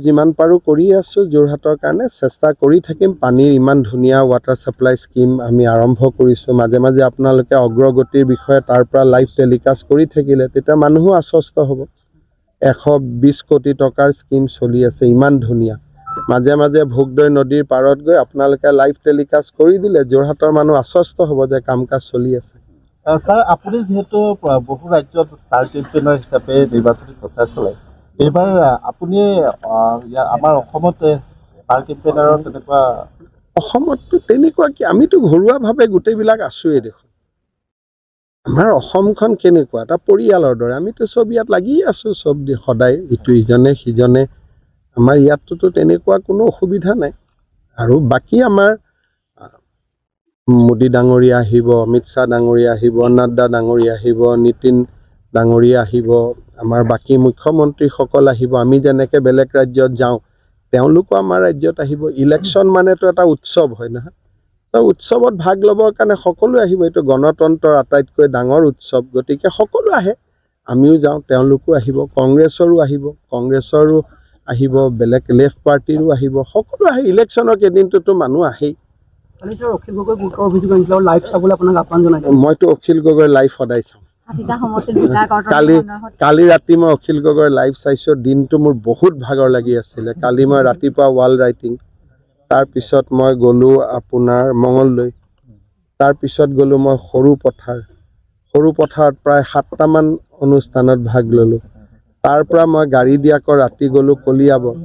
যিমান পাৰোঁ কৰি আছোঁ যোৰহাটৰ কাৰণে, চেষ্টা কৰি থাকিম। পানীৰ ইমান ধুনীয়া ৱাটাৰ ছাপ্লাই স্কিম আমি আৰম্ভ কৰিছোঁ। মাজে মাজে আপোনালোকে অগ্ৰগতিৰ বিষয়ে তাৰ পৰা লাইভ টেলিকাষ্ট কৰি থাকিলে তেতিয়া মানুহো আশ্বস্ত হ'ব। 120 কোটি টকাৰ স্কিম চলি আছে, ইমান ধুনীয়া। মাজে মাজে ভোগদৈ নদীৰ পাৰত গৈ আপোনালোকে লাইভ টেলিকাষ্ট কৰি দিলে যোৰহাটৰ মানুহ আশ্বস্ত হ'ব যে কাম কাজ চলি আছে। স্যাৰ, আপুনি যেহেতু বহু ৰাজ্যত ষ্টাৰ কেম্পেইনাৰ হিচাপে নিৰ্বাচনী প্ৰচাৰ চলায়, এইবাৰ আপুনি আমাৰ অসমত ষ্টাৰ কেম্পেইনাৰৰ তেনেকুৱা? অসমততো তেনেকুৱা কি, আমিতো ঘৰুৱাভাৱে গোটেইবিলাক আছোঁৱেই দেখোন। আমাৰ অসমখন কেনেকুৱা এটা পৰিয়ালৰ দৰে, আমিতো চব ইয়াত লাগিয়ে আছোঁ, চব সদায় ইটো ইজনে সিজনে। আমাৰ ইয়াততো তেনেকুৱা কোনো অসুবিধা নাই। আৰু বাকী আমাৰ মোদী ডাঙৰীয়া আহিব, অমিত শ্বাহ ডাঙৰীয়া আহিব, নাড্ডা ডাঙৰীয়া আহিব, নীতিন ডাঙৰীয়া আহিব, আমাৰ বাকী মুখ্যমন্ত্ৰীসকল আহিব। আমি যেনেকৈ বেলেগ ৰাজ্যত যাওঁ তেওঁলোকো আমাৰ ৰাজ্যত আহিব। ইলেকশ্যন মানেতো এটা উৎসৱ হয় নহয়, উৎসৱত ভাগ ল'বৰ কাৰণে সকলো আহিব। এইটো গণতন্ত্ৰৰ আটাইতকৈ ডাঙৰ উৎসৱ, গতিকে সকলো আহে। আমিও যাওঁ, তেওঁলোকো আহিব, কংগ্ৰেছৰো আহিব, বেলেগ লেফ্ট পাৰ্টিৰো আহিব, সকলো আহে। ইলেকশ্যনৰ কেইদিনটোতো মানুহ আহেই। অখিল গগৈ গোটৰ অভিযোগ আনিছিল আৰু লাইভ চাবলৈ আপোনাক আহ্বান জনাইছিল। মইতো অখিল গগৈ লাইভ সদায় চাওঁ। কালি ৰাতি মই অখিল গগৈৰ লাইভ চাইছোঁ। দিনটো মোৰ বহুত ভাগৰ লাগি আছিলে। কালি মই ৰাতিপুৱা ৱাল ৰাইটিং, তাৰপিছত মই গ'লোঁ আপোনাৰ মঙলদৈ, তাৰপিছত গ'লোঁ মই সৰু পথাৰত প্ৰায় 7টামান অনুষ্ঠানত ভাগ ল'লোঁ। তাৰ পৰা মই গাড়ী দি আকৌ ৰাতি গ'লোঁ কলিয়াবৰ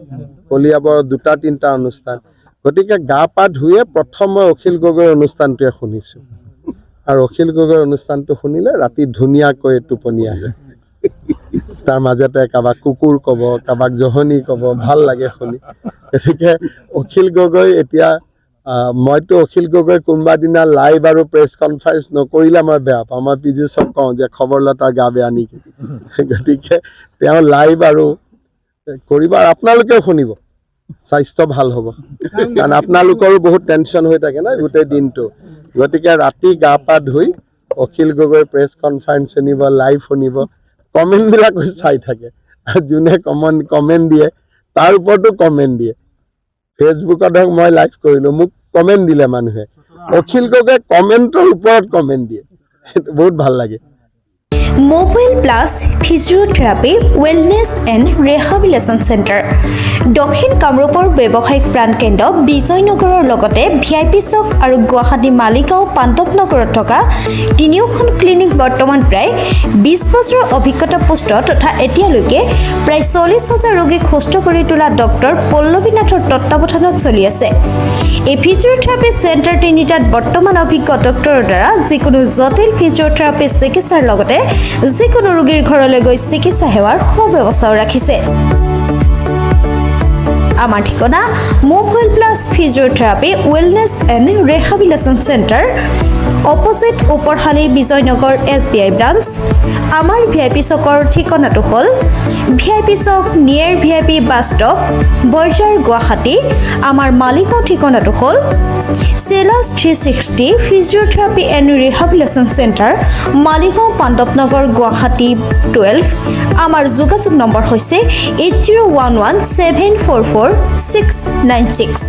2-3টা অনুষ্ঠান। গতিকে গা পা ধুয়ে প্ৰথম মই অখিল গগৈৰ অনুষ্ঠানটোৱে শুনিছোঁ। আৰু অখিল গগৈৰ অনুষ্ঠানটো শুনিলে ৰাতি ধুনীয়াকৈ টোপনি আহে। তাৰ মাজতে কাৰোবাক কুকুৰ ক'ব, কাৰোবাক জহনী ক'ব, ভাল লাগে শুনি। গতিকে অখিল গগৈ এতিয়া মইতো অখিল গগৈ কোনোবা দিনা লাইভ আৰু প্ৰেছ কনফাৰেন্স নকৰিলে মই বেয়া পাওঁ। মই পীযুষক কওঁ যে খবৰ লতাৰ গা বেয়া নেকি। গতিকে তেওঁ লাইভ আৰু কৰিব, আৰু আপোনালোকেও শুনিব, স্বাস্থ্য ভাল হ'ব। কাৰণ আপোনালোকৰো বহুত টেনশ্যন হৈ থাকে ন গোটেই দিনটো। গতিকে ৰাতি গা পা ধুই অখিল গগৈৰ প্ৰেছ কনফাৰেন্স শুনিব, লাইভ শুনিব, কমেণ্টবিলাকো চাই থাকে। আৰু যোনে কমেণ্ট দিয়ে তাৰ ওপৰতো কমেণ্ট দিয়ে। ফেচবুকত হওক মই লাইভ কৰিলোঁ, মোক কমেণ্ট দিলে মানুহে, অখিল গগৈ কমেণ্টৰ ওপৰত কমেণ্ট দিয়ে, বহুত ভাল লাগে। Mobile plus physiotherapy wellness and rehabilitation centre, দক্ষিণ কামৰূপৰ ব্যৱসায়িক প্ৰাণকেন্দ্ৰ বিজয়নগৰৰ লগতে VIP চক আৰু গুৱাহাটী মালিগাঁও পাণ্ডৱনগৰত থকা তিনিওখন ক্লিনিক বৰ্তমান প্ৰায় 20 বছৰৰ অভিজ্ঞতা পুষ্ট তথা এতিয়ালৈকে প্ৰায় 40,000 ৰোগীক সুস্থ কৰি তোলা ডক্টৰ পল্লৱী নাথৰ তত্বাৱধানত চলি আছে। এই ফিজিঅ'থেৰাপি চেণ্টাৰ তিনিটাত বৰ্তমান অভিজ্ঞ ডক্টৰৰ দ্বাৰা যিকোনো জটিল ফিজিঅ'থেৰাপি চিকিৎসাৰ লগতে যিকোনো ৰোগীৰ ঘৰলৈ গৈ চিকিৎসা সেৱাৰ সুব্যৱস্থাও ৰাখিছে। আমাৰ ঠিকনা mobile plus physiotherapy wellness and rehabilitation centre, opposite ওপৰশালী বিজয়নগৰ SBI ব্ৰাঞ্চ। আমাৰ VIP চকৰ ঠিকনাটো হ'ল VIP Chowk near VIP bus stop, Borjhar, Guwahati. আমাৰ মালিগাঁও ঠিকনাটো হ'ল চেলাছ 360 physiotherapy and rehabilitation centre, Maligaon Pandavnagar, Guwahati 12। আমাৰ যোগাযোগ নম্বৰ হৈছে 8011744696।